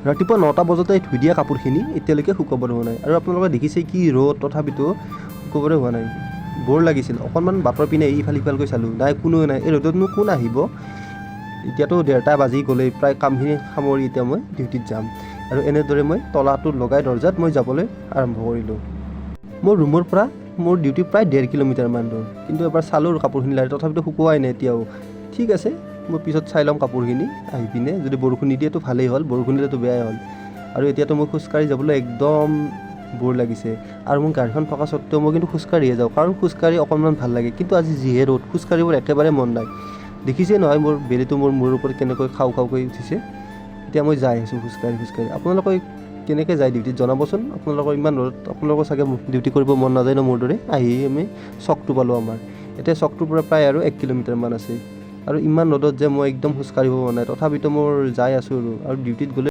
ৰাতিপুৱা 9টা বজাতে ধুই দিয়া কাপোৰখিনি এতিয়ালৈকে শুকাবলৈ হোৱা নাই আৰু আপোনালোকে দেখিছে কি ৰ'দ, তথাপিতো শুকাবলৈ হোৱা নাই। বৰ লাগিছিল। অকণমান বাটৰ পিনে ইফাল সিফালকৈ চালোঁ, নাই কোনো নাই। এই ৰ'দতনো কোন আহিব। এতিয়াতো 1:30 বাজি গ'লেই, প্ৰায় কামখিনি সামৰি এতিয়া মই ডিউটিত যাম আৰু এনেদৰে মই তলাটো লগাই দৰ্জাত মই যাবলৈ আৰম্ভ কৰিলোঁ। মোৰ ৰুমৰ পৰা মোৰ ডিউটি প্ৰায় 1.5 কিলোমিটাৰমান দূৰ, কিন্তু এবাৰ চালোঁ কাপোৰখিনি লাৰি, তথাপিতো শুকুৱাই নাই এতিয়াও। ঠিক আছে, মই পিছত চাই ল'ম কাপোৰখিনি আহি পিনে, যদি বৰষুণ নিদিয়েতো ভালেই হ'ল, বৰষুণ দিলেতো বেয়াই হ'ল। আৰু এতিয়াতো মই খোজকাঢ়ি যাবলৈ একদম বৰ লাগিছে আৰু মোৰ গাড়ীখন থকা স্বত্বেও মই কিন্তু খোজকাঢ়িয়ে যাওঁ, কাৰণ খোজকাঢ়ি অকণমান ভাল লাগে। কিন্তু আজি যিহে ৰ'দ, খোজকাঢ়িবৰ একেবাৰে মন নাই। দেখিছে নহয় মোৰ বেলিটো মোৰ মূৰৰ ওপৰত কেনেকৈ খাওঁ খাওঁকৈ উঠিছে। এতিয়া মই যাই আছোঁ খোজকাঢ়ি। আপোনালোকে কেনেকৈ যায় ডিউটিত জনাবচোন। আপোনালোকৰ ইমান ৰ'দত আপোনালোকৰ চাগে ডিউটি কৰিব মন নাযায় ন মোৰ দৰে। আহি আমি চকটো পালোঁ আমাৰ। এতিয়া চকটোৰ পৰা প্ৰায় আৰু 1 কিলোমিটাৰমান আছে আৰু ইমান ৰ'দত যে মই একদম খোজকাঢ়িব মন নাই, তথাপিতো মোৰ যাই আছোঁ আৰু ডিউটিত গ'লে